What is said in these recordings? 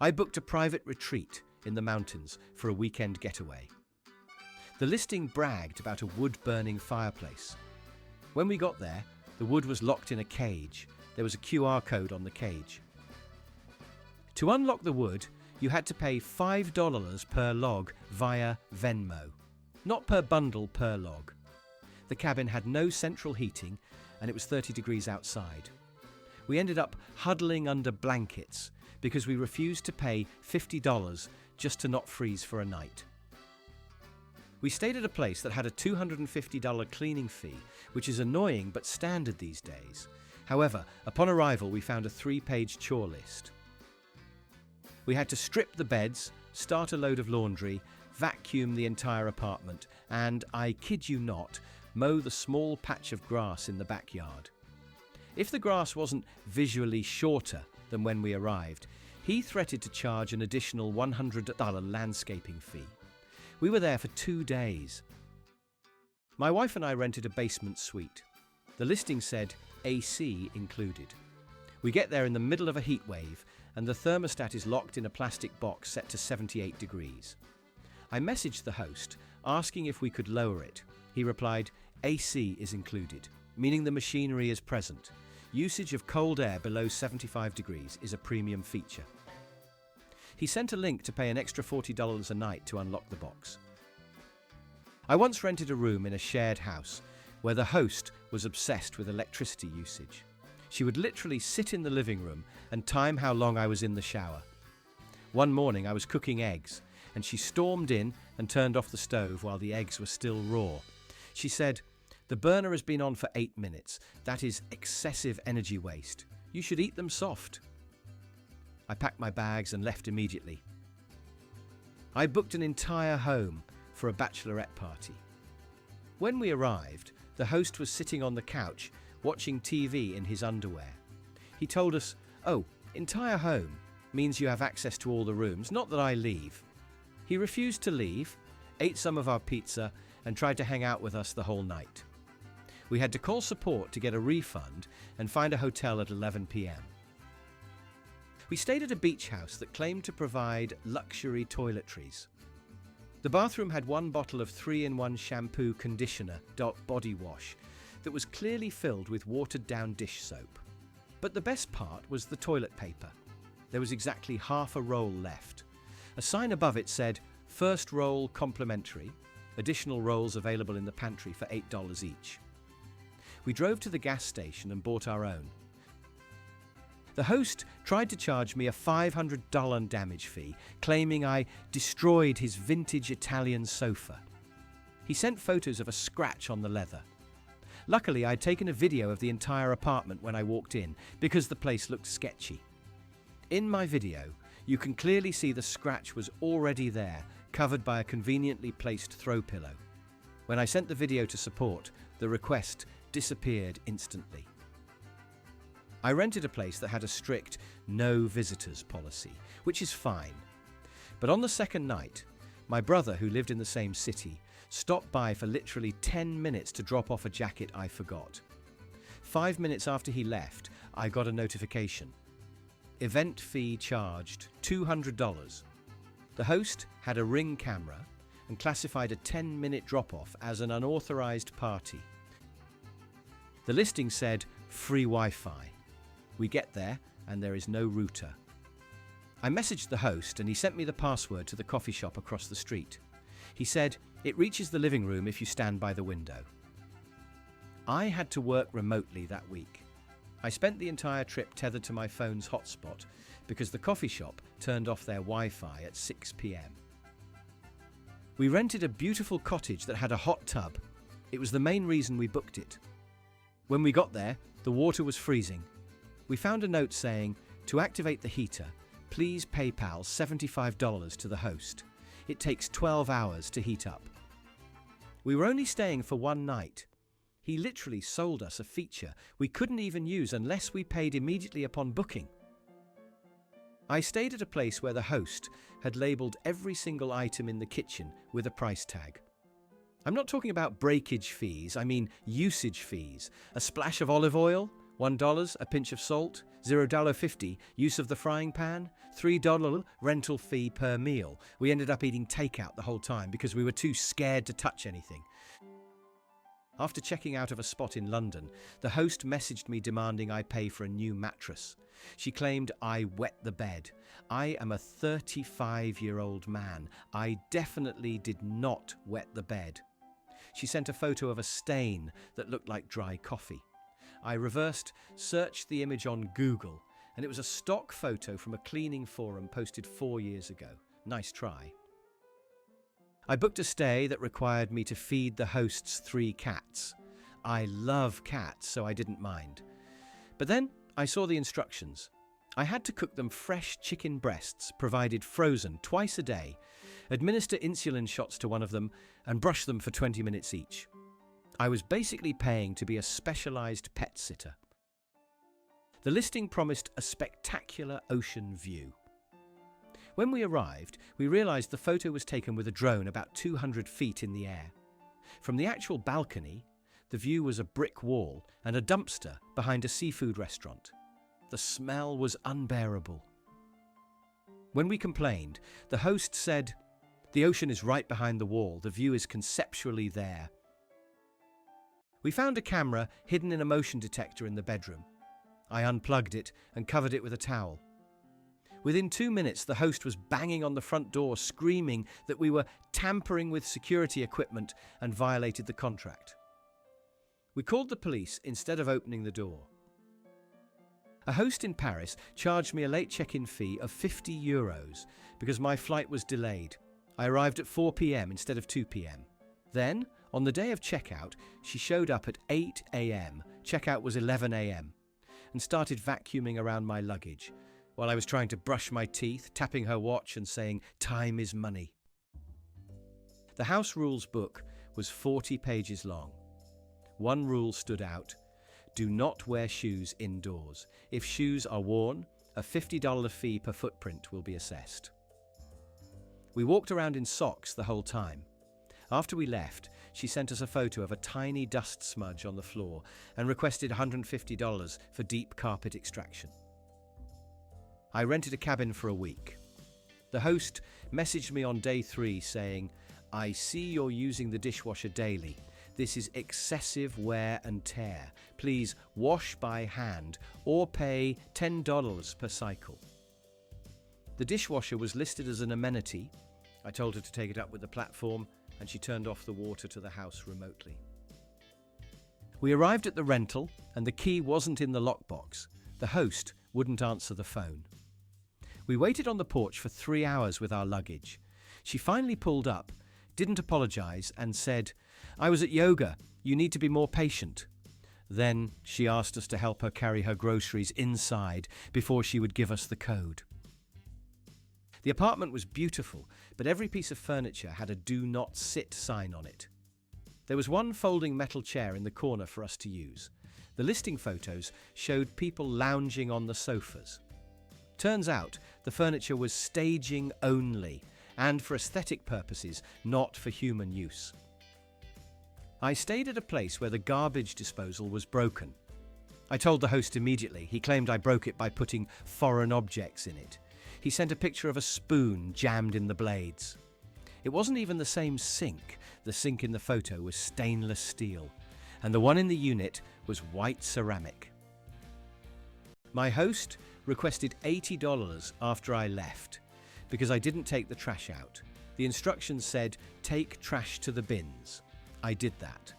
I booked a private retreat in the mountains for a weekend getaway. The listing bragged about a wood-burning fireplace. When we got there, the wood was locked in a cage. There was a QR code on the cage. To unlock the wood, you had to pay $5 per log via Venmo, not per bundle, per log. The cabin had no central heating and it was 30 degrees outside. We ended up huddling under blankets because we refused to pay $50 just to not freeze for a night. We stayed at a place that had a $250 cleaning fee, which is annoying but standard these days. However, upon arrival, we found a 3-page chore list. We had to strip the beds, start a load of laundry, vacuum the entire apartment, and, I kid you not, mow the small patch of grass in the backyard. If the grass wasn't visually shorter than when we arrived, he threatened to charge an additional $100 landscaping fee. We were there for 2 days. My wife and I rented a basement suite. The listing said AC included. We get there in the middle of a heat wave and the thermostat is locked in a plastic box set to 78 degrees. I messaged the host asking if we could lower it. He replied, AC is included, meaning the machinery is present. Usage of cold air below 75 degrees is a premium feature. He sent a link to pay an extra $40 a night to unlock the box. I once rented a room in a shared house where the host was obsessed with electricity usage. She would literally sit in the living room and time how long I was in the shower. One morning I was cooking eggs and she stormed in and turned off the stove while the eggs were still raw. She said, "The burner has been on for 8 minutes. That is excessive energy waste. You should eat them soft." I packed my bags and left immediately. I booked an entire home for a bachelorette party. When we arrived, the host was sitting on the couch watching TV in his underwear. He told us, "Oh, entire home means you have access to all the rooms, not that I leave." He refused to leave, ate some of our pizza, and tried to hang out with us the whole night. We had to call support to get a refund and find a hotel at 11 p.m. We stayed at a beach house that claimed to provide luxury toiletries. The bathroom had 1 bottle of 3-in-1 shampoo, conditioner, body wash that was clearly filled with watered-down dish soap. But the best part was the toilet paper. There was exactly half a roll left. A sign above it said, "First roll complimentary, additional rolls available in the pantry for $8 each." We drove to the gas station and bought our own. The host tried to charge me a $500 damage fee, claiming I destroyed his vintage Italian sofa. He sent photos of a scratch on the leather. Luckily, I'd taken a video of the entire apartment when I walked in because the place looked sketchy. In my video, you can clearly see the scratch was already there, covered by a conveniently placed throw pillow. When I sent the video to support, the request disappeared instantly. I rented a place that had a strict no visitors policy, which is fine. But on the second night, my brother, who lived in the same city, stopped by for literally 10 minutes to drop off a jacket I forgot. 5 minutes after he left, I got a notification. Event fee charged $200. The host had a Ring camera and classified a 10-minute drop-off as an unauthorized party. The listing said free Wi-Fi. We get there and there is no router. I messaged the host and he sent me the password to the coffee shop across the street. He said, "It reaches the living room if you stand by the window." I had to work remotely that week. I spent the entire trip tethered to my phone's hotspot because the coffee shop turned off their Wi-Fi at 6 p.m. We rented a beautiful cottage that had a hot tub. It was the main reason we booked it. When we got there, the water was freezing. We found a note saying, "To activate the heater, please PayPal $75 to the host. It takes 12 hours to heat up." We were only staying for 1 night. He literally sold us a feature we couldn't even use unless we paid immediately upon booking. I stayed at a place where the host had labelled every single item in the kitchen with a price tag. I'm not talking about breakage fees, I mean usage fees. A splash of olive oil? $1, a pinch of salt, $0.50, use of the frying pan, $3 rental fee per meal. We ended up eating takeout the whole time because we were too scared to touch anything. After checking out of a spot in London, the host messaged me demanding I pay for a new mattress. She claimed I wet the bed. I am a 35-year-old man. I definitely did not wet the bed. She sent a photo of a stain that looked like dry coffee. I reversed searched the image on Google, and it was a stock photo from a cleaning forum posted 4 years ago. Nice try. I booked a stay that required me to feed the host's 3 cats. I love cats, so I didn't mind. But then I saw the instructions. I had to cook them fresh chicken breasts, provided frozen, twice a day, administer insulin shots to one of them, and brush them for 20 minutes each. I was basically paying to be a specialized pet sitter. The listing promised a spectacular ocean view. When we arrived, we realized the photo was taken with a drone about 200 feet in the air. From the actual balcony, the view was a brick wall and a dumpster behind a seafood restaurant. The smell was unbearable. When we complained, the host said, "The ocean is right behind the wall. The view is conceptually there." We found a camera hidden in a motion detector in the bedroom. I unplugged it and covered it with a towel. Within 2 minutes, the host was banging on the front door, screaming that we were tampering with security equipment and violated the contract. We called the police instead of opening the door. A host in Paris charged me a late check-in fee of €50 because my flight was delayed. I arrived at 4 p.m. instead of 2 p.m. Then, on the day of checkout, she showed up at 8 a.m. Checkout was 11 a.m. and started vacuuming around my luggage while I was trying to brush my teeth, tapping her watch and saying, "Time is money." The house rules book was 40 pages long. One rule stood out: do not wear shoes indoors. If shoes are worn, a $50 fee per footprint will be assessed. We walked around in socks the whole time. After we left, she sent us a photo of a tiny dust smudge on the floor and requested $150 for deep carpet extraction. I rented a cabin for a week. The host messaged me on day 3 saying, "I see you're using the dishwasher daily. This is excessive wear and tear. Please wash by hand or pay $10 per cycle." The dishwasher was listed as an amenity. I told her to take it up with the platform, and she turned off the water to the house remotely. We arrived at the rental, and the key wasn't in the lockbox. The host wouldn't answer the phone. We waited on the porch for 3 hours with our luggage. She finally pulled up, didn't apologize, and said, "I was at yoga. You need to be more patient." Then she asked us to help her carry her groceries inside before she would give us the code. The apartment was beautiful, but every piece of furniture had a "Do Not Sit" sign on it. There was one folding metal chair in the corner for us to use. The listing photos showed people lounging on the sofas. Turns out the furniture was staging only, and for aesthetic purposes, not for human use. I stayed at a place where the garbage disposal was broken. I told the host immediately. He claimed I broke it by putting foreign objects in it. He sent a picture of a spoon jammed in the blades. It wasn't even the same sink. The sink in the photo was stainless steel, and the one in the unit was white ceramic. My host requested $80 after I left because I didn't take the trash out. The instructions said, "Take trash to the bins." I did that.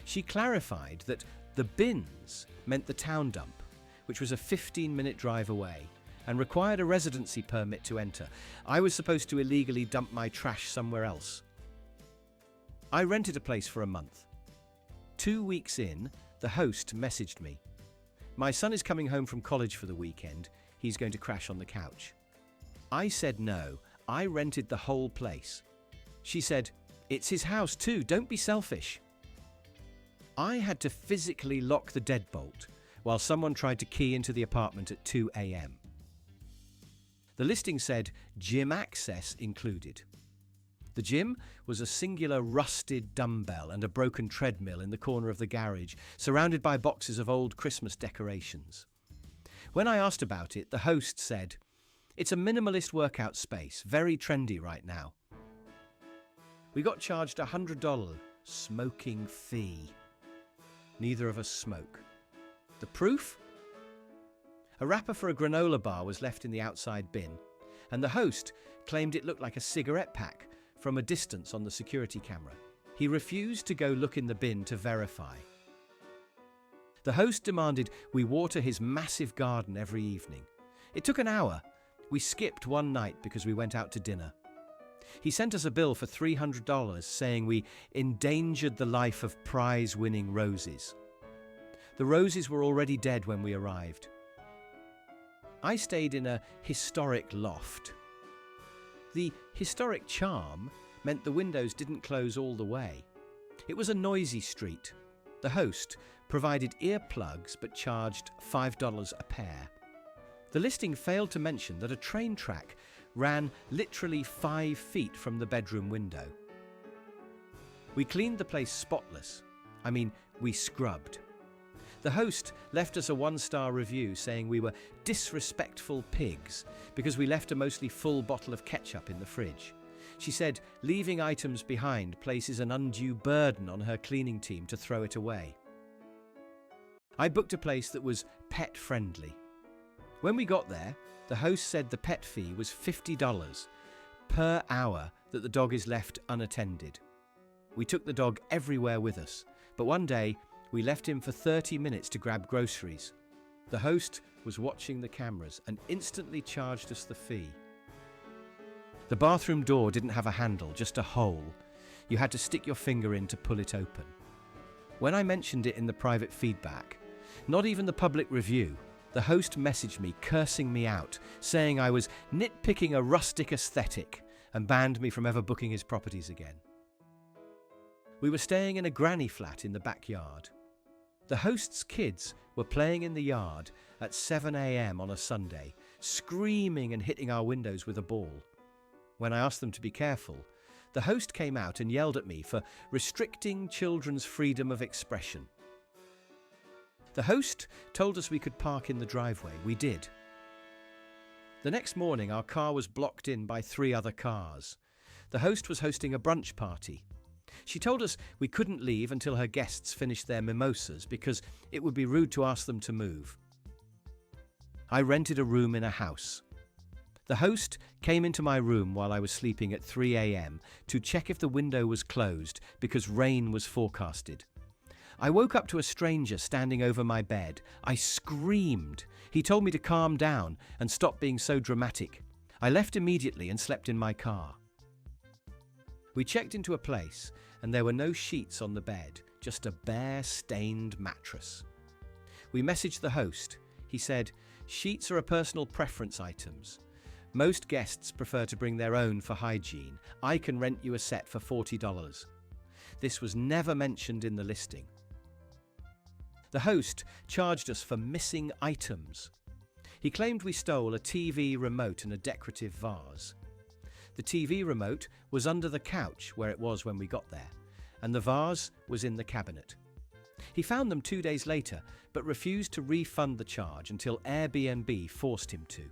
She clarified that the bins meant the town dump, which was a 15-minute drive away, and required a residency permit to enter. I was supposed to illegally dump my trash somewhere else. I rented a place for a month. 2 weeks in, the host messaged me. "My son is coming home from college for the weekend. He's going to crash on the couch." I said no. I rented the whole place. She said, "It's his house too. Don't be selfish." I had to physically lock the deadbolt while someone tried to key into the apartment at 2 a.m. The listing said gym access included. The The gym was a singular rusted dumbbell and a broken treadmill in the corner of the garage, surrounded by boxes of old Christmas decorations. When I asked about it, the host said, "It's a minimalist workout space, very trendy right now." We got charged $100 smoking fee. Neither of us smoke. The proof? A wrapper for a granola bar was left in the outside bin, and the host claimed it looked like a cigarette pack from a distance on the security camera. He refused to go look in the bin to verify. The host demanded we water his massive garden every evening. It took an hour. We skipped one night because we went out to dinner. He sent us a bill for $300 saying we endangered the life of prize-winning roses. The roses were already dead when we arrived. I stayed in a historic loft. The historic charm meant the windows didn't close all the way. It was a noisy street. The host provided earplugs but charged $5 a pair. The listing failed to mention that a train track ran literally 5 feet from the bedroom window. We cleaned the place spotless. We scrubbed. The host left us a 1-star review saying we were disrespectful pigs because we left a mostly full bottle of ketchup in the fridge. She said leaving items behind places an undue burden on her cleaning team to throw it away. I booked a place that was pet-friendly. When we got there, the host said the pet fee was $50 per hour that the dog is left unattended. We took the dog everywhere with us, but one day we left him for 30 minutes to grab groceries. The host was watching the cameras and instantly charged us the fee. The bathroom door didn't have a handle, just a hole. You had to stick your finger in to pull it open. When I mentioned it in the private feedback, not even the public review, the host messaged me cursing me out, saying I was nitpicking a rustic aesthetic and banned me from ever booking his properties again. We were staying in a granny flat in the backyard. The host's kids were playing in the yard at 7 a.m. on a Sunday, screaming and hitting our windows with a ball. When I asked them to be careful, the host came out and yelled at me for restricting children's freedom of expression. The host told us we could park in the driveway. We did. The next morning, our car was blocked in by 3 other cars. The host was hosting a brunch party. She told us we couldn't leave until her guests finished their mimosas because it would be rude to ask them to move. I rented a room in a house. The host came into my room while I was sleeping at 3 a.m. to check if the window was closed because rain was forecasted. I woke up to a stranger standing over my bed. I screamed. He told me to calm down and stop being so dramatic. I left immediately and slept in my car. We checked into a place and there were no sheets on the bed, just a bare, stained mattress. We messaged the host. He said, "Sheets are a personal preference items. Most guests prefer to bring their own for hygiene. I can rent you a set for $40. This was never mentioned in the listing. The host charged us for missing items. He claimed we stole a TV remote and a decorative vase. The TV remote was under the couch where it was when we got there, and the vase was in the cabinet. He found them 2 days later, but refused to refund the charge until Airbnb forced him to.